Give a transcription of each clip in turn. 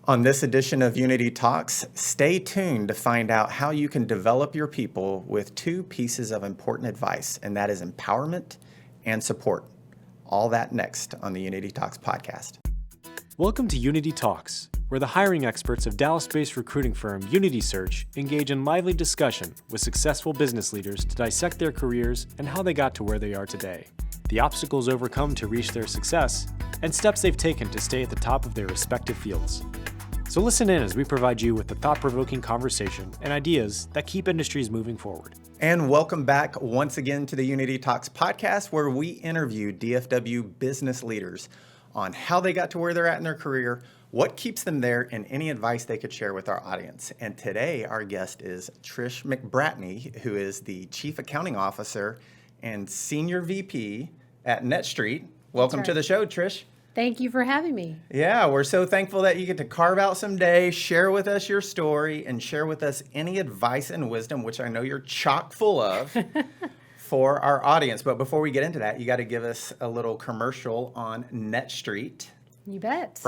On this edition of Unity Talks, stay tuned to find out how you can develop your people with two pieces of important advice, and that is empowerment and support. All that next on the Unity Talks podcast. Welcome to Unity Talks, where the hiring experts of Dallas-based recruiting firm Unity Search engage in lively discussion with successful business leaders to dissect their careers and how they got to where they are today, the obstacles overcome to reach their success, and steps they've taken to stay at the top of their respective fields. So listen in as we provide you with the thought-provoking conversation and ideas that keep industries moving forward. And welcome back once again to the Unity Talks podcast, where we interview DFW business leaders on how they got to where they're at in their career, what keeps them there, and any advice they could share with our audience. And today, our guest is Trish McBratney, who is the Chief Accounting Officer and Senior VP at NetStreet. Welcome to the show, Trish. Thank you for having me. Yeah, we're so thankful that you get to carve out some day, share with us your story, and share with us any advice and wisdom, which I know you're chock full of, for our audience. But before we get into that, you got to give us a little commercial on NetStreet. You bet.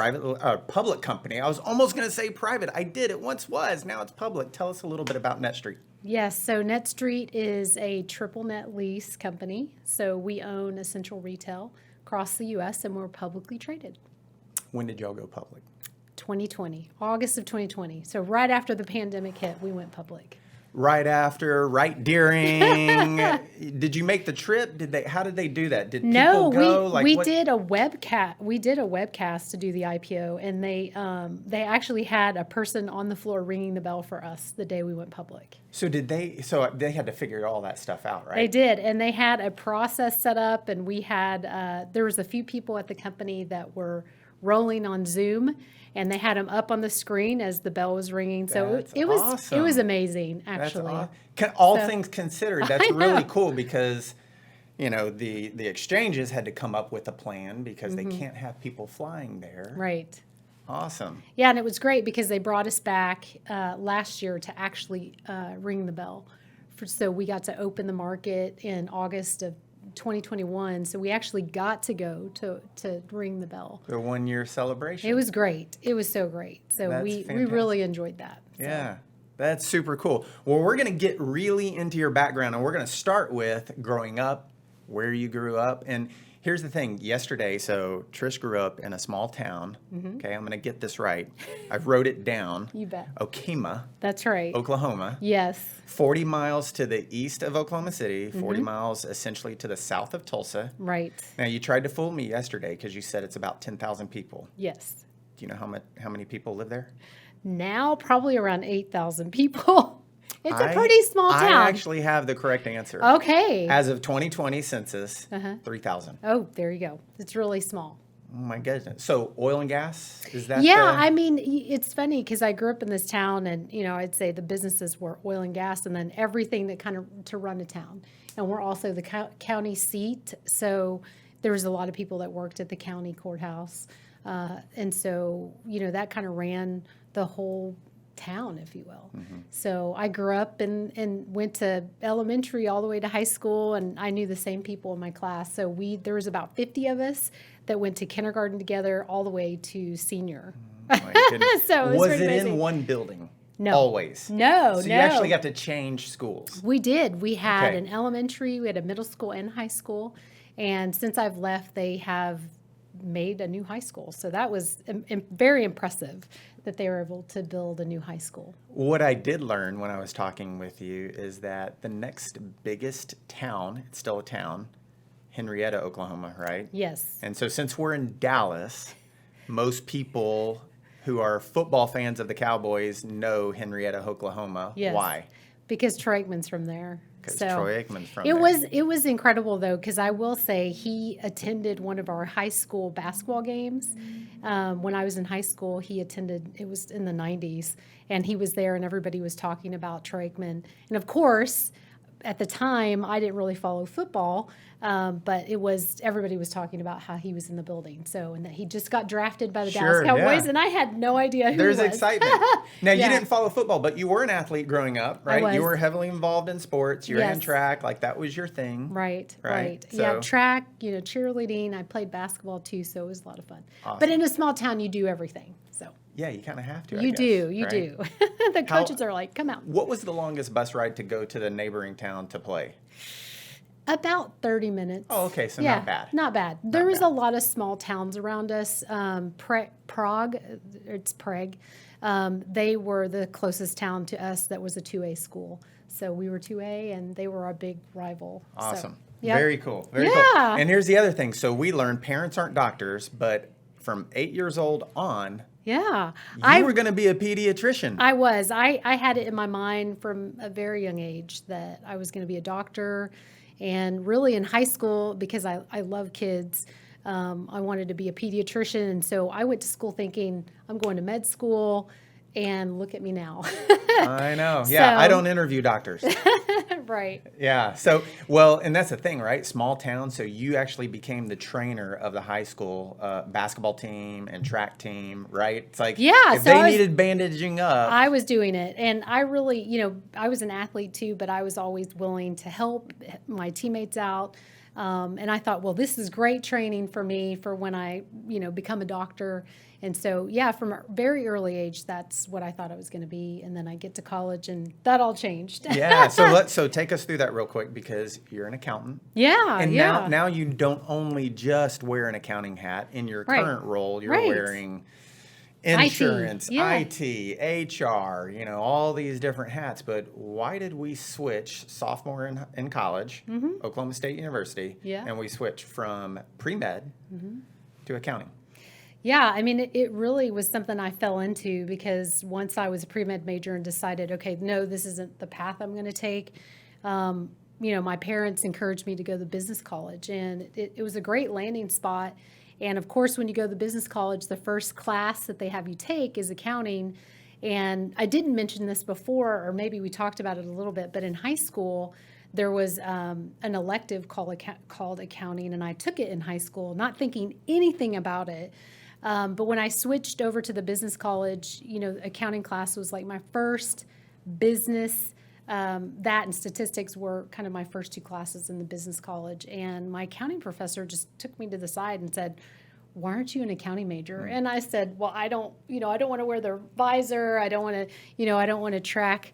Public company. I was almost going to say private. I did. It once was. Now it's public. Tell us a little bit about NetStreet. Yes, so NetStreet is a triple net lease company. So we own essential retail across the U.S. and we're publicly traded. When did y'all go public? 2020, August of 2020. So right after the pandemic hit, we went public. Right after, right during. Did you make the trip? How did they do that? Did people go? We did a webcast. We did a webcast to do the IPO, and they actually had a person on the floor ringing the bell for us the day we went public. So they had to figure all that stuff out, right? They did, and they had a process set up, and we had there was a few people at the company that were rolling on Zoom. And they had them up on the screen as the bell was ringing. So it was awesome. It was amazing, actually. All things considered, that's really cool because, you know, the exchanges had to come up with a plan because they can't have people flying there. Right. Awesome. Yeah, and it was great because they brought us back last year to actually ring the bell. So we got to open the market in August of 2021, so we actually got to go to ring the bell. The 1 year celebration. It was great. It was so great. So That's we fantastic. really enjoyed that. So. Yeah, that's super cool. Well, we're going to get really into your background, and we're going to start with growing up, where you grew up. And here's the thing. Yesterday, so Trish grew up in a small town. Okay, I'm going to get this right. I wrote it down. You bet. Okemah. That's right. Oklahoma. Yes. 40 miles to the east of Oklahoma City, 40 miles essentially to the south of Tulsa. Right. Now, you tried to fool me yesterday because you said it's about 10,000 people. Yes. Do you know how many people live there? Now, probably around 8,000 people. It's a pretty small town. I actually have the correct answer. Okay. As of 2020 census, 3,000. Oh, there you go. It's really small. Oh, my goodness. So oil and gas, is that I mean, it's funny because I grew up in this town and, you know, I'd say the businesses were oil and gas and then everything that kind of to run a town. And we're also the county seat. So there was a lot of people that worked at the county courthouse. And so, you know, that kind of ran the whole town, if you will. So I grew up and went to elementary all the way to high school, and I knew the same people in my class. So there was about 50 of us that went to kindergarten together all the way to senior. Oh, my goodness. So was it in one building? No. Always? No, So you actually got to change schools? We did. We had an elementary, we had a middle school and high school. And since I've left, they have made a new high school. So that was very impressive that they were able to build a new high school. What I did learn when I was talking with you is that the next biggest town, it's still a town, Henrietta, Oklahoma, right? Yes. And so since we're in Dallas, most people who are football fans of the Cowboys know Henrietta, Oklahoma. Yes. Why? Because Troy Aikman's from there. Because Troy Aikman's from there. there. It was incredible, though, because I will say he attended one of our high school basketball games. When I was in high school, he attended, it was in the 90s, and he was there, and everybody was talking about Troy Aikman. And, of course, at the time, I didn't really follow football, but everybody was talking about how he was in the building. So, and that he just got drafted by the Dallas Cowboys, and I had no idea who There's he was. excitement. Now, you didn't follow football, but you were an athlete growing up, right? I was. You were heavily involved in sports. You were in track, like that was your thing. Right. So, yeah, track, cheerleading. I played basketball too, so it was a lot of fun. Awesome. But in a small town, you do everything. So. Yeah, you kind of have to. I You guess, do, you right? do. The coaches are like, come out. What was the longest bus ride to go to the neighboring town to play? About 30 minutes. Oh, okay, so Yeah, not bad. Not bad. There was bad. a lot of small towns around us. Prague, it's Prague. They were the closest town to us that was a 2A school. So we were 2A, and they were our big rival. Awesome. So, yep. Very cool. Very cool. Yeah. And here's the other thing. So we learned parents aren't doctors, but from 8 years old on, Yeah. you were going to be a pediatrician. I was. I had it in my mind from a very young age that I was going to be a doctor. And really in high school, because I love kids, I wanted to be a pediatrician. And so I went to school thinking, I'm going to med school, and look at me now. I know. Yeah, So- I don't interview doctors. Right. Yeah. So, well, and that's the thing, right? Small town. So you actually became the trainer of the high school basketball team and track team, right? It's like, Yeah, if so they I was- needed bandaging up. I was doing it. And I really, I was an athlete too, but I was always willing to help my teammates out. And I thought, well, this is great training for me for when I, become a doctor. And so, yeah, from a very early age, that's what I thought I was going to be. And then I get to college, and that all changed. Yeah. So take us through that real quick, because you're an accountant. Yeah, And yeah. now you don't only just wear an accounting hat. In your Right. current role, you're Right. wearing insurance, yeah. IT, HR, all these different hats. But why did we switch sophomore in college, Oklahoma State University, Yeah. and we switched from pre-med to accounting? Yeah, I mean, it really was something I fell into because once I was a pre-med major and decided, okay, no, this isn't the path I'm going to take. My parents encouraged me to go to business college, and it was a great landing spot. And of course, when you go to the business college, the first class that they have you take is accounting. And I didn't mention this before, or maybe we talked about it a little bit, but in high school, there was an elective called accounting, and I took it in high school, not thinking anything about it. But when I switched over to the business college, accounting class was like my first business. That and statistics were kind of my first two classes in the business college. And my accounting professor just took me to the side and said, why aren't you an accounting major? And I said, well, I don't want to wear the visor. I don't want to, I don't want to track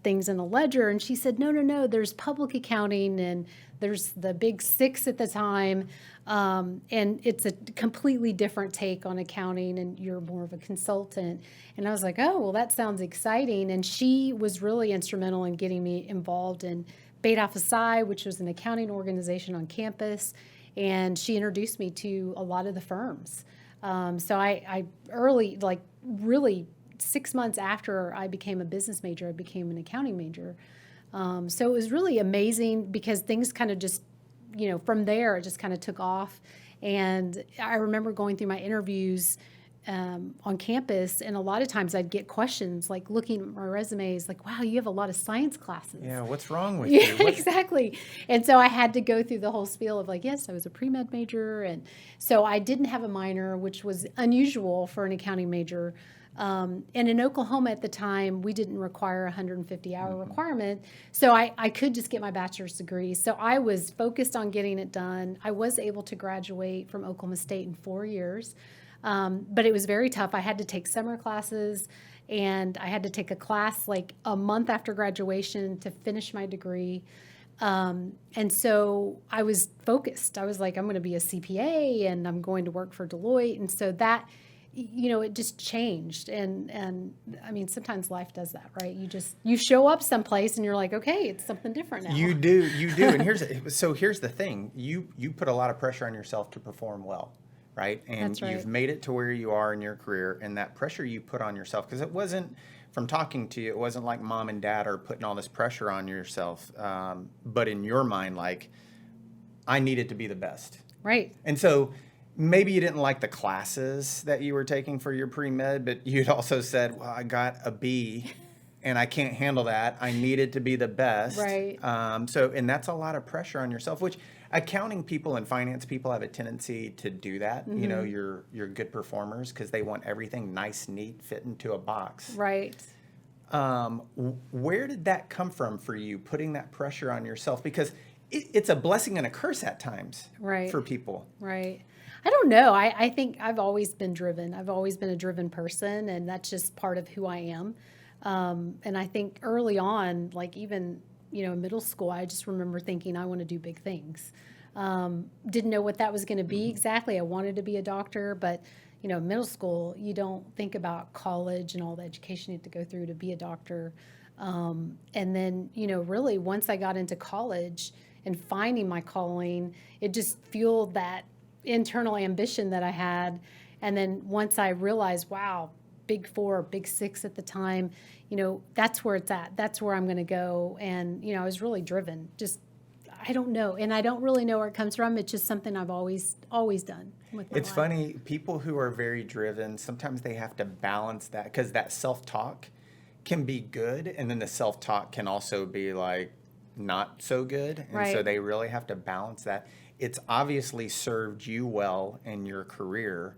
things in a ledger. And she said, no, there's public accounting, and there's the big six at the time. And it's a completely different take on accounting, and you're more of a consultant. And I was like, oh, well, that sounds exciting. And she was really instrumental in getting me involved in Beta Alpha Psi, which was an accounting organization on campus. And she introduced me to a lot of the firms. So I early, like really 6 months after I became a business major, I became an accounting major. So it was really amazing because things kind of just, from there, it just kind of took off. And I remember going through my interviews on campus, and a lot of times I'd get questions like looking at my resumes, like, wow, you have a lot of science classes. Yeah, what's wrong with Yeah, you? exactly. And so I had to go through the whole spiel of like, yes, I was a pre-med major. And so I didn't have a minor, which was unusual for an accounting major. And in Oklahoma at the time, we didn't require a 150-hour requirement. So I could just get my bachelor's degree. So I was focused on getting it done. I was able to graduate from Oklahoma State in 4 years. But it was very tough. I had to take summer classes, and I had to take a class like a month after graduation to finish my degree. And so I was focused. I was like, I'm going to be a CPA, and I'm going to work for Deloitte. And so that, it just changed. And I mean, sometimes life does that, right? You show up someplace and you're like, okay, it's something different now. You do. And here's the thing. You put a lot of pressure on yourself to perform well. Right? And That's right. You've made it to where you are in your career, and that pressure you put on yourself, because it wasn't, from talking to you, it wasn't like mom and dad are putting all this pressure on yourself, but in your mind, like, I needed to be the best. Right. And so maybe you didn't like the classes that you were taking for your pre-med, but you'd also said, well, I got a B, and I can't handle that. I needed to be the best. Right. And that's a lot of pressure on yourself, which accounting people and finance people have a tendency to do that. Mm-hmm. You're good performers because they want everything nice, neat, fit into a box. Right. Where did that come from for you, putting that pressure on yourself? Because it's a blessing and a curse at times Right. for people. Right. I don't know. I think I've always been driven. I've always been a driven person, and that's just part of who I am. And I think early on, like even, in middle school, I just remember thinking I want to do big things. Didn't know what that was going to be exactly. I wanted to be a doctor, but middle school, you don't think about college and all the education you have to go through to be a doctor. And then, really once I got into college and finding my calling, it just fueled that internal ambition that I had. And then once I realized, wow, Big Four, Big Six at the time, that's where it's at. That's where I'm going to go. And, I was really driven. Just, I don't know. And I don't really know where it comes from. It's just something I've always done with my It's life. funny, people who are very driven, sometimes they have to balance that because that self-talk can be good, and then the self-talk can also be like not so good. And so Right. they really have to balance that. It's obviously served you well in your career.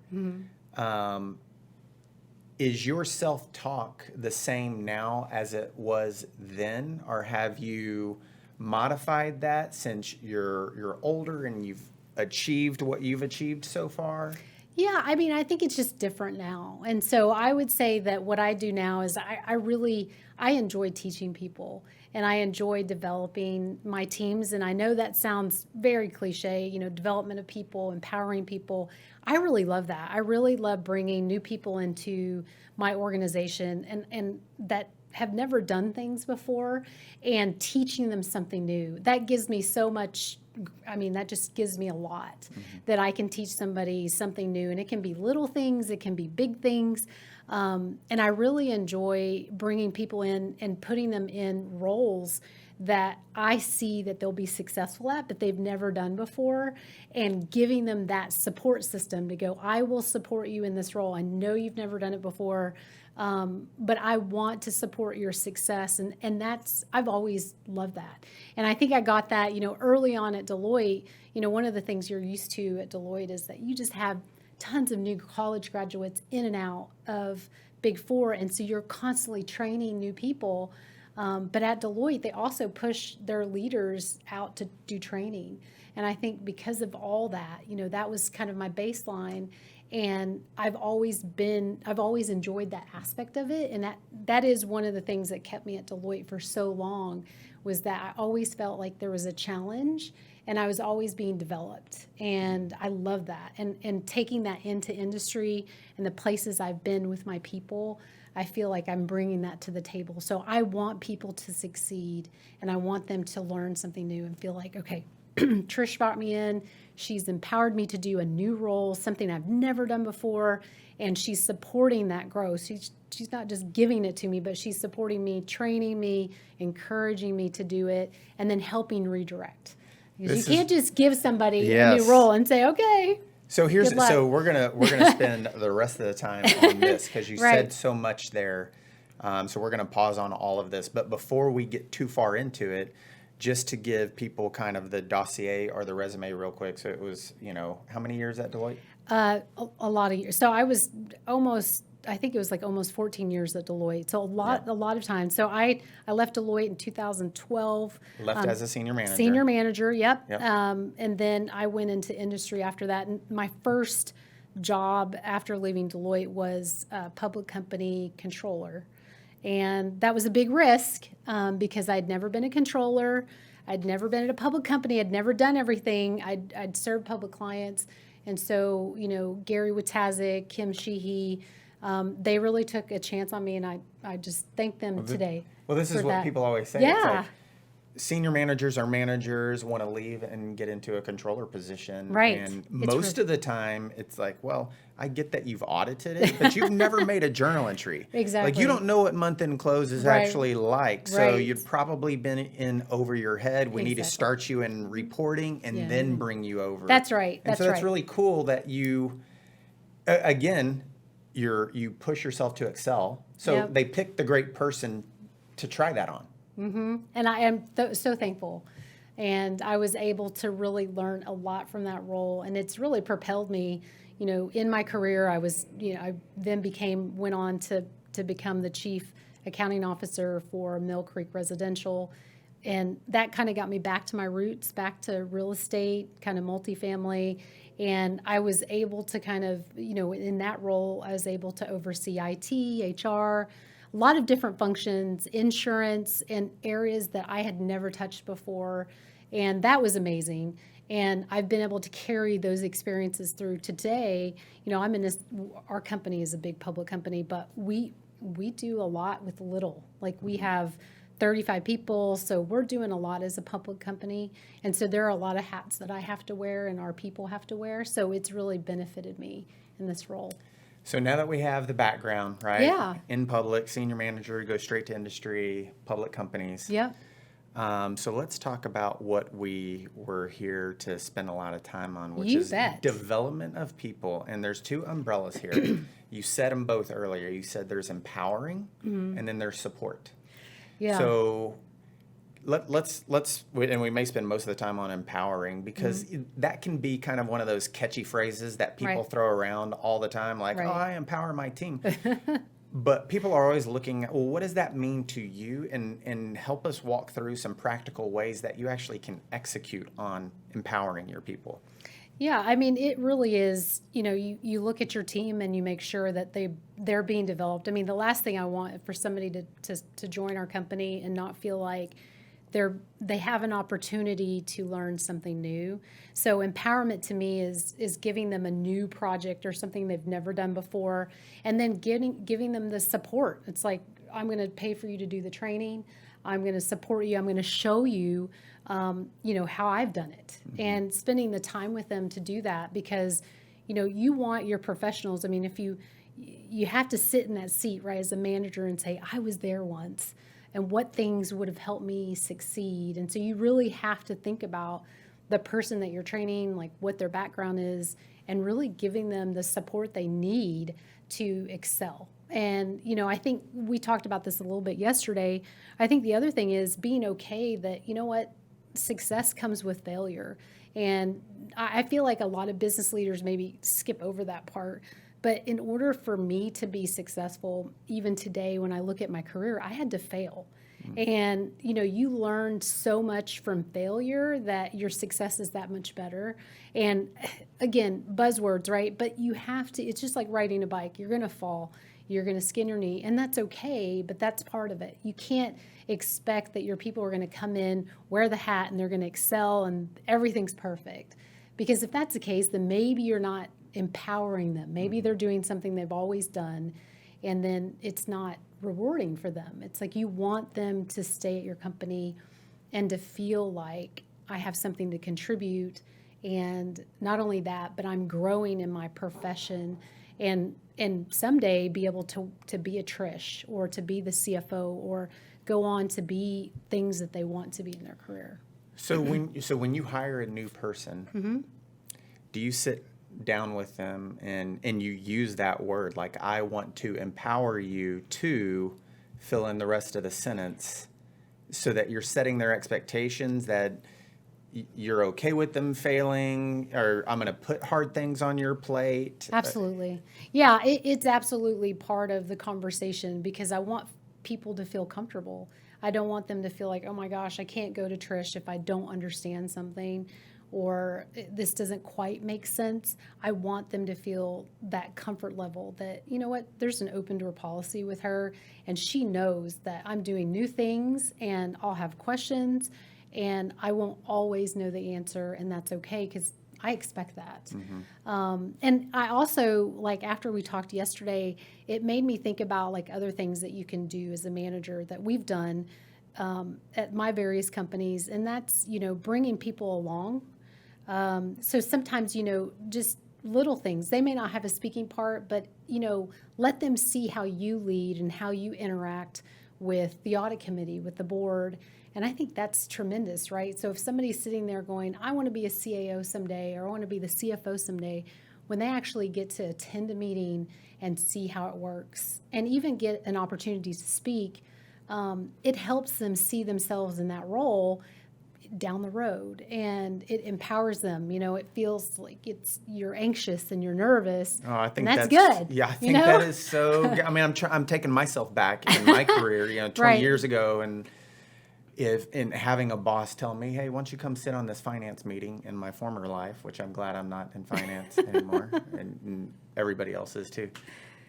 Is your self-talk the same now as it was then, or have you modified that since you're older and you've achieved what you've achieved so far? Yeah, I mean, I think it's just different now. And so I would say that what I do now is I enjoy teaching people, and I enjoy developing my teams. And I know that sounds very cliche, development of people, empowering people. I really love that. I really love bringing new people into my organization and that have never done things before and teaching them something new. That gives me so much. I mean, that just gives me a lot that I can teach somebody something new. And it can be little things, it can be big things. And I really enjoy bringing people in and putting them in roles that I see that they'll be successful at, but they've never done before, and giving them that support system to go, I will support you in this role. I know you've never done it before, but I want to support your success. And I've always loved that. And I think I got that, early on at Deloitte. One of the things you're used to at Deloitte is that you just have tons of new college graduates in and out of Big Four. And so you're constantly training new people. But at Deloitte, they also push their leaders out to do training. And I think because of all that, that was kind of my baseline. And I've always enjoyed that aspect of it. And that is one of the things that kept me at Deloitte for so long, was that I always felt like there was a challenge and I was always being developed. And I love that. And taking that into industry and the places I've been with my people, I feel like I'm bringing that to the table. So I want people to succeed, and I want them to learn something new and feel like, okay, Trish brought me in. She's empowered me to do a new role, something I've never done before, and she's supporting that growth. She's not just giving it to me, but she's supporting me, training me, encouraging me to do it, and then helping redirect. Because you can't just give somebody a new role and say, okay. So we're gonna spend the rest of the time on this because you Right. said so much there. So we're gonna pause on all of this, but before we get too far into it, just to give people kind of the dossier or the resume real quick. So it was, how many years at Deloitte? A lot of years. So I think it was like almost 14 years at Deloitte. So a lot of time. So I left Deloitte in 2012. Left as a senior manager. Senior manager, yep. Yep. And then I went into industry after that. And my first job after leaving Deloitte was public company controller. And that was a big risk because I'd never been a controller. I'd never been at a public company. I'd never done everything. I'd served public clients. And so, Gary Watazik, Kim Sheehy, they really took a chance on me, and I just thank them today. Well, this is for what that. people always say. Yeah. It's like senior managers or managers want to leave and get into a controller position. Right. And It's most of the time, it's like, well, I get that you've audited it, but you've never made a journal entry. Exactly. Like, you don't know what month-end close is Right. actually like. So Right. you've probably been in over your head. We need to Exactly. start you in reporting and Yeah. then bring you over. That's right. And That's so that's right. really cool that you, again, you push yourself to excel. So Yep. they picked the great person to try that on. And I am so thankful. And I was able to really learn a lot from that role. And it's really propelled me, in my career. I was, I then went on to become the chief accounting officer for Mill Creek Residential. And that kind of got me back to my roots, back to real estate, kind of multifamily. And I was able to kind of, in that role, I was able to oversee IT, HR, a lot of different functions, insurance, and areas that I had never touched before. And that was amazing. And I've been able to carry those experiences through today. I'm in our company is a big public company, but we do a lot with little. Like we have 35 people, so we're doing a lot as a public company. And so there are a lot of hats that I have to wear and our people have to wear. So it's really benefited me in this role. So now that we have the background, right? Yeah. In public, senior manager, go straight to industry, public companies. Yeah. So let's talk about what we were here to spend a lot of time on, which You is bet. development of people. And there's two umbrellas here. You said them both earlier. You said there's empowering and then there's support. Yeah. So let's and we may spend most of the time on empowering because that can be kind of one of those catchy phrases that people Right. throw around all the time, like, Right. oh, I empower my team. But people are always looking at, well, what does that mean to you? And help us walk through some practical ways that you actually can execute on empowering your people. Yeah, I mean, it really is, you look at your team and you make sure that they're being developed. I mean, the last thing I want for somebody to join our company and not feel like they have an opportunity to learn something new. So empowerment to me is giving them a new project or something they've never done before, and then giving them the support. It's like, I'm going to pay for you to do the training. I'm going to support you. I'm going to show you, how I've done it, and spending the time with them to do that, because, you want your professionals. I mean, if you have to sit in that seat, right, as a manager and say, I was there once, and what things would have helped me succeed. And so you really have to think about the person that you're training, like what their background is, and really giving them the support they need to excel. And, I think we talked about this a little bit yesterday. I think the other thing is being okay that, success comes with failure. And I feel like a lot of business leaders maybe skip over that part. But in order for me to be successful, even today when I look at my career, I had to fail. And, you learn so much from failure that your success is that much better. And again, buzzwords, right? But you have to, it's just like riding a bike. You're going to fall. You're going to skin your knee. And that's okay, but that's part of it. You can't expect that your people are going to come in, wear the hat, and they're going to excel and everything's perfect. Because if that's the case, then maybe you're not empowering them. Maybe they're doing something they've always done, and then it's not rewarding for them. It's like you want them to stay at your company and to feel like I have something to contribute, and not only that, but I'm growing in my profession, and someday be able to be a Trish or to be the CFO or go on to be things that they want to be in their career. So when you hire a new person, do you sit down with them and you use that word, like, I want to empower you to fill in the rest of the sentence, so that you're setting their expectations that you're okay with them failing, or I'm going to put hard things on your plate? Absolutely. Yeah, it's absolutely part of the conversation, because I want people to feel comfortable. I don't want them to feel like, oh my gosh, I can't go to Trish if I don't understand something, or this doesn't quite make sense. I want them to feel that comfort level that, there's an open door policy with her, and she knows that I'm doing new things and I'll have questions and I won't always know the answer, and that's okay, because I expect that. And I also, like, after we talked yesterday, it made me think about like other things that you can do as a manager that we've done at my various companies, and that's, bringing people along. So sometimes, just little things. They may not have a speaking part, but, let them see how you lead and how you interact with the audit committee, with the board. And I think that's tremendous, right? So if somebody's sitting there going, I want to be a CAO someday, or I want to be the CFO someday, when they actually get to attend a meeting and see how it works, and even get an opportunity to speak, it helps them see themselves in that role down the road, and it empowers them. It feels like you're anxious and you're nervous. Oh, I think and that's good. Yeah, I think that is so good. I mean, I'm taking myself back in my career, 20 Right. years ago, and in having a boss tell me, hey, why don't you come sit on this finance meeting in my former life, which I'm glad I'm not in finance anymore, and everybody else is too.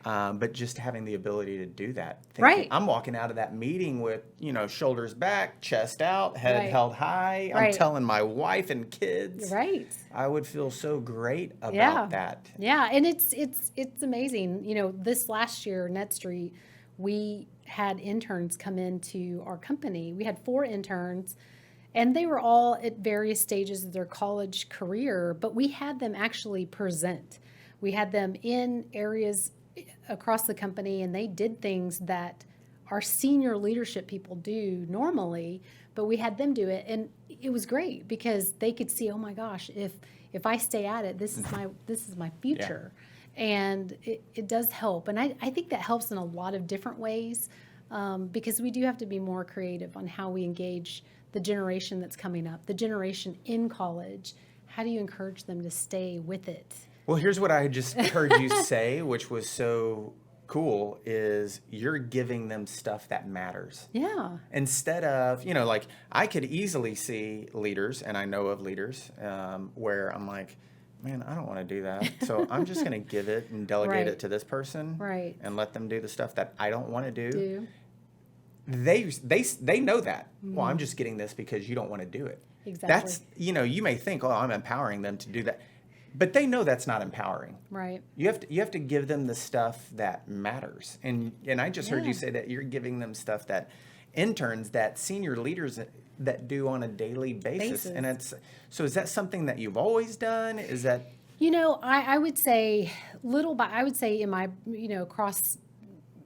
But just having the ability to do that. Right. I'm walking out of that meeting with, shoulders back, chest out, head Right. held high. I'm Right. telling my wife and kids. Right. I would feel so great about Yeah. that. Yeah, and it's amazing. This last year, NetStreet, we had interns come into our company. We had 4 interns, and they were all at various stages of their college career, but we had them actually present. We had them in areas across the company, and they did things that our senior leadership people do normally, but we had them do it, and it was great because they could see, oh my gosh, if I stay at it, this is my future. And it does help. And I think that helps in a lot of different ways, because we do have to be more creative on how we engage the generation that's coming up, the generation in college. How do you encourage them to stay with it? Well, here's what I just heard you say, which was so cool, is you're giving them stuff that matters. Yeah. Instead of, like I could easily see leaders, and I know of leaders, where I'm like, man, I don't want to do that. So I'm just going to give it and delegate Right. it to this person Right. and let them do the stuff that I don't want to do. They know that. Well, I'm just getting this because you don't want to do it. Exactly. That's, you may think, oh, I'm empowering them to do that. But they know that's not empowering. Right. You have to give them the stuff that matters. And I just heard you Yeah. say that you're giving them stuff that interns, that senior leaders that do on a daily basis. And so is that something that you've always done? Is that I would say I would say in my, across,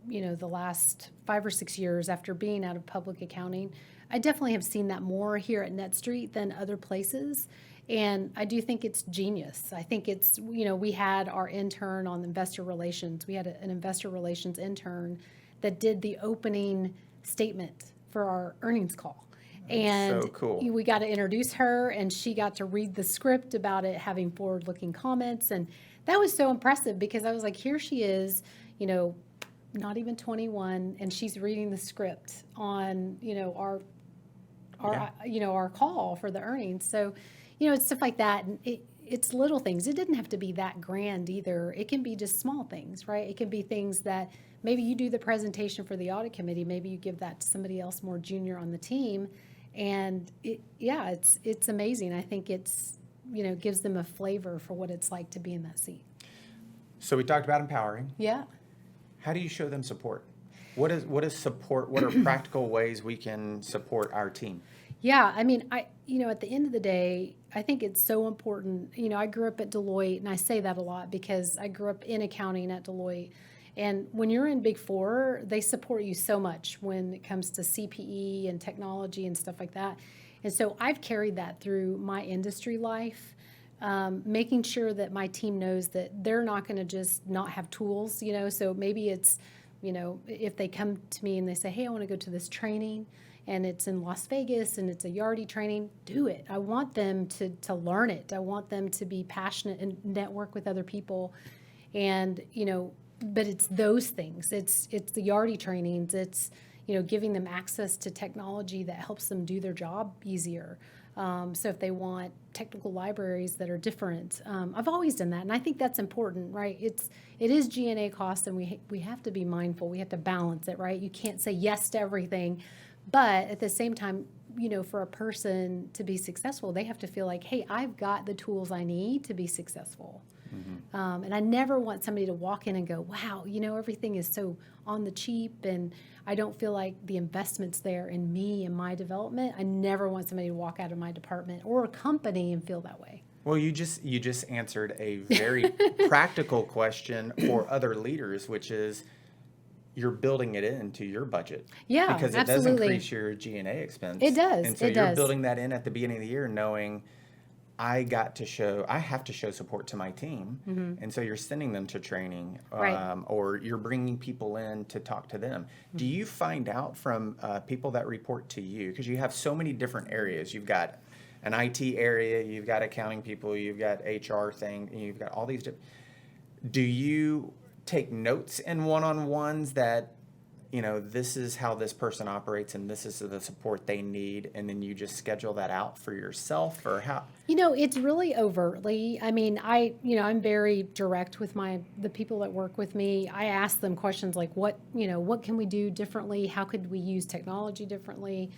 the last 5 or 6 years after being out of public accounting, I definitely have seen that more here at NetStreet than other places. And I do think it's genius. I think it's, we had our intern on investor relations. We had an investor relations intern that did the opening statement for our earnings call. And so cool. we got to introduce her, and she got to read the script about it having forward-looking comments. And that was so impressive because I was like, here she is, not even 21, and she's reading the script on, our call for the earnings. So, it's stuff like that. And it's little things. It didn't have to be that grand either. It can be just small things, right? It can be things that maybe you do the presentation for the audit committee. Maybe you give that to somebody else more junior on the team. And it's amazing. I think it's, gives them a flavor for what it's like to be in that seat. So we talked about empowering. Yeah. How do you show them support? What is support? What are practical ways we can support our team? Yeah, I mean, at the end of the day, I think it's so important. I grew up at Deloitte, and I say that a lot because I grew up in accounting at Deloitte. And when you're in Big Four, they support you so much when it comes to CPE and technology and stuff like that. And so I've carried that through my industry life, making sure that my team knows that they're not going to just not have tools, So maybe it's, if they come to me and they say, hey, I want to go to this training, and it's in Las Vegas and it's a Yardi training, do it. I want them to learn it. I want them to be passionate and network with other people. And, but it's those things. It's the Yardi trainings. It's, giving them access to technology that helps them do their job easier. So if they want technical libraries that are different, I've always done that. And I think that's important, right? It is G&A cost, and we have to be mindful. We have to balance it, right? You can't say yes to everything. But at the same time, for a person to be successful, they have to feel like, hey, I've got the tools I need to be successful. Mm-hmm. And I never want somebody to walk in and go, wow, everything is so on the cheap, and I don't feel like the investment's there in me and my development. I never want somebody to walk out of my department or a company and feel that way. Well, you just answered a very practical question for other leaders, which is, you're building it into your budget. Yeah, because it absolutely. does increase your G&A expense. It does. And so you're building that in at the beginning of the year, knowing I have to show support to my team. Mm-hmm. And so you're sending them to training, right. Or you're bringing people in to talk to them. Mm-hmm. Do you find out from people that report to you, because you have so many different areas. You've got an IT area, you've got accounting people, you've got HR thing, and you've got all these different. Do you take notes in one-on-ones that this is how this person operates and this is the support they need, and then you just schedule that out for yourself, or how? It's really overtly. I mean, I'm very direct with the people that work with me. I ask them questions like, what can we do differently? How could we use technology differently?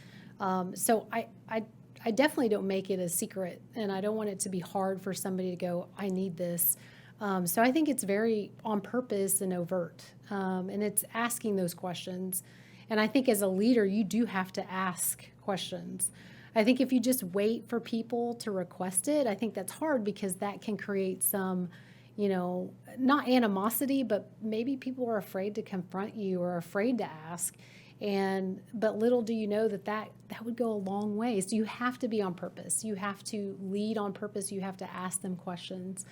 So I definitely don't make it a secret, and I don't want it to be hard for somebody to go, I need this. So I think it's very on purpose and overt, and it's asking those questions. And I think as a leader, you do have to ask questions. I think if you just wait for people to request it, I think that's hard because that can create some, not animosity, but maybe people are afraid to confront you or afraid to ask. But little do you know that would go a long way. So you have to be on purpose. You have to lead on purpose. You have to ask them questions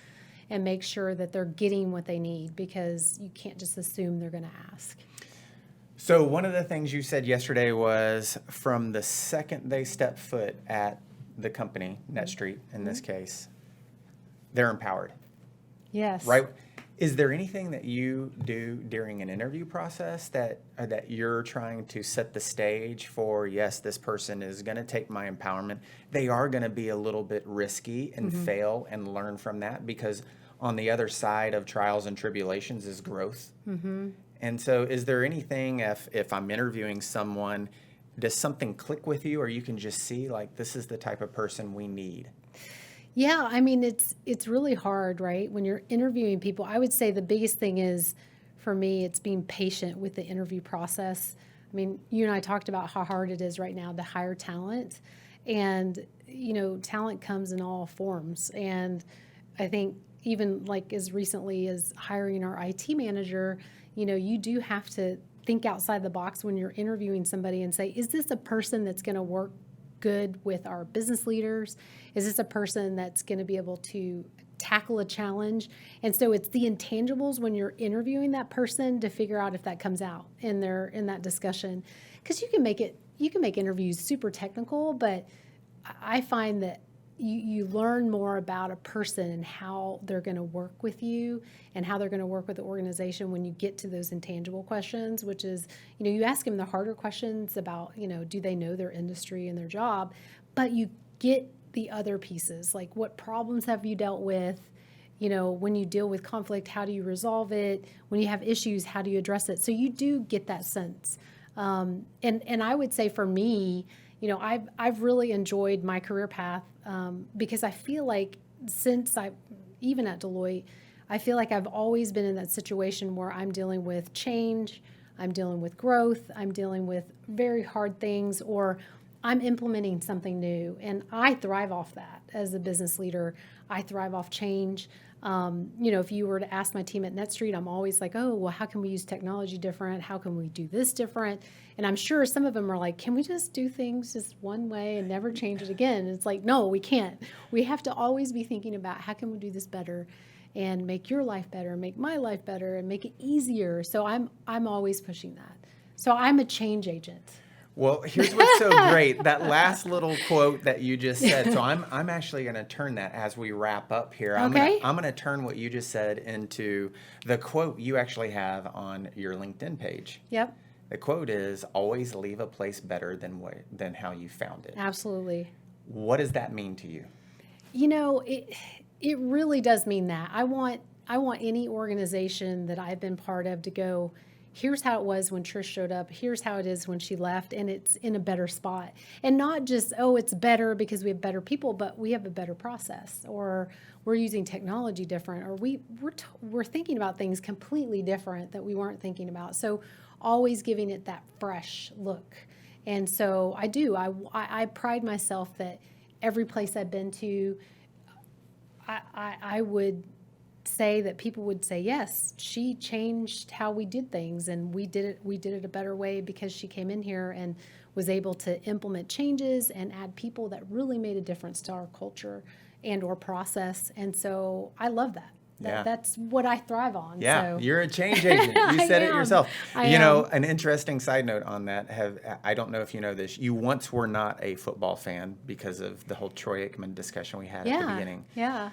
and make sure that they're getting what they need, because you can't just assume they're going to ask. So one of the things you said yesterday was from the second they step foot at the company, NetStreet in this case, they're empowered. Yes. Right? Is there anything that you do during an interview process that you're trying to set the stage for, yes, this person is going to take my empowerment. They are going to be a little bit risky and fail and learn from that, because on the other side of trials and tribulations is growth. And so is there anything, if I'm interviewing someone, does something click with you, or you can just see like this is the type of person we need? Yeah, I mean, it's really hard, right? When you're interviewing people, I would say the biggest thing is, for me, it's being patient with the interview process. I mean, you and I talked about how hard it is right now to hire talent. And, talent comes in all forms. And I think even like as recently as hiring our IT manager, you do have to think outside the box when you're interviewing somebody and say, is this a person that's going to work good with our business leaders? Is this a person that's going to be able to tackle a challenge? And so it's the intangibles when you're interviewing that person to figure out if that comes out in that discussion. Because you can make interviews super technical, but I find that you learn more about a person and how they're going to work with you and how they're going to work with the organization when you get to those intangible questions, which is, you ask them the harder questions about, do they know their industry and their job, but you get the other pieces, like what problems have you dealt with? When you deal with conflict, how do you resolve it? When you have issues, how do you address it? So you do get that sense. And I would say for me, I've really enjoyed my career path because I feel like even at Deloitte, I feel like I've always been in that situation where I'm dealing with change, I'm dealing with growth, I'm dealing with very hard things, or I'm implementing something new. And I thrive off that as a business leader. I thrive off change. If you were to ask my team at NetStreet, I'm always like, oh, well, how can we use technology different? How can we do this different? And I'm sure some of them are like, can we just do things just one way and never change it again? And it's like, no, we can't. We have to always be thinking about how can we do this better and make your life better, make my life better, and make it easier. So I'm always pushing that. So I'm a change agent. Well, here's what's so great, that last little quote that you just said. So I'm actually going to turn that as we wrap up here. I'm going to turn what you just said into the quote you actually have on your LinkedIn page. Yep. The quote is, always leave a place better than how you found it. Absolutely. What does that mean to you? It really does mean that. I want any organization that I've been part of to go, here's how it was when Trish showed up, here's how it is when she left, and it's in a better spot. And not just, it's better because we have better people, but we have a better process, or we're using technology different, or we're thinking about things completely different that we weren't thinking about. So always giving it that fresh look. And so I pride myself that every place I've been to, I would say that people would say, yes, she changed how we did things, and we did it a better way because she came in here and was able to implement changes and add people that really made a difference to our culture and or process. And so I love that. That's what I thrive on. Yeah, so. You're a change agent. You said it yourself. I am. An interesting side note on that, I don't know if you know this, you once were not a football fan because of the whole Troy Aikman discussion we had at the beginning. Yeah.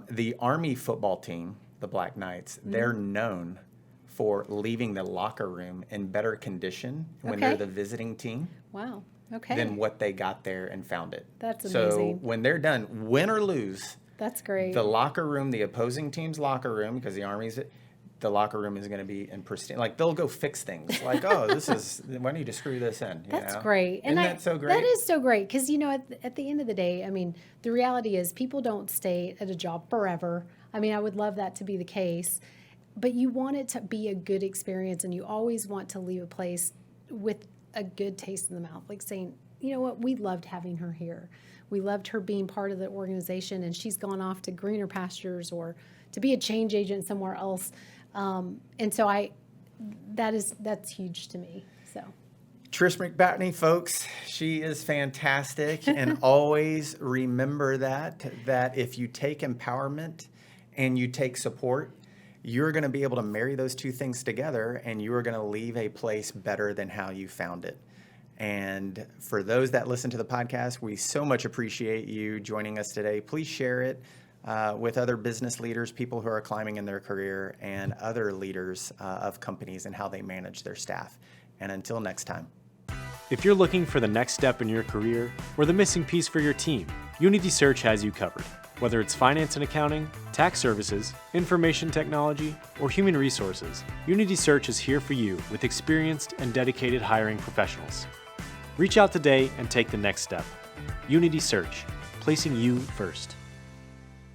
The Army football team, the Black Knights, they're known for leaving the locker room in better condition when they're the visiting team Wow. Okay. than what they got there and found it. That's So amazing. when they're done, win or lose, That's great. the locker room, the opposing team's locker room, because the Army's, the locker room is going to be in pristine. Like, they'll go fix things. Like, oh, this is, why don't you just screw this in? You That's know? great. Isn't that so great? That is so great because, you know, at the end of the day, I mean, the reality is people don't stay at a job forever. I mean, I would love that to be the case, but you want it to be a good experience, and you always want to leave a place with a good taste in the mouth, like saying, you know what, we loved having her here. We loved her being part of the organization, and she's gone off to greener pastures or to be a change agent somewhere else. And so that's huge to me. So Trish McBratney, folks, she is fantastic. And always remember that if you take empowerment and you take support, you're going to be able to marry those two things together, and you are going to leave a place better than how you found it. And for those that listen to the podcast, we so much appreciate you joining us today. Please share it with other business leaders, people who are climbing in their career, and other leaders of companies and how they manage their staff. And until next time. If you're looking for the next step in your career or the missing piece for your team, Unity Search has you covered. Whether it's finance and accounting, tax services, information technology, or human resources, Unity Search is here for you with experienced and dedicated hiring professionals. Reach out today and take the next step. Unity Search, placing you first.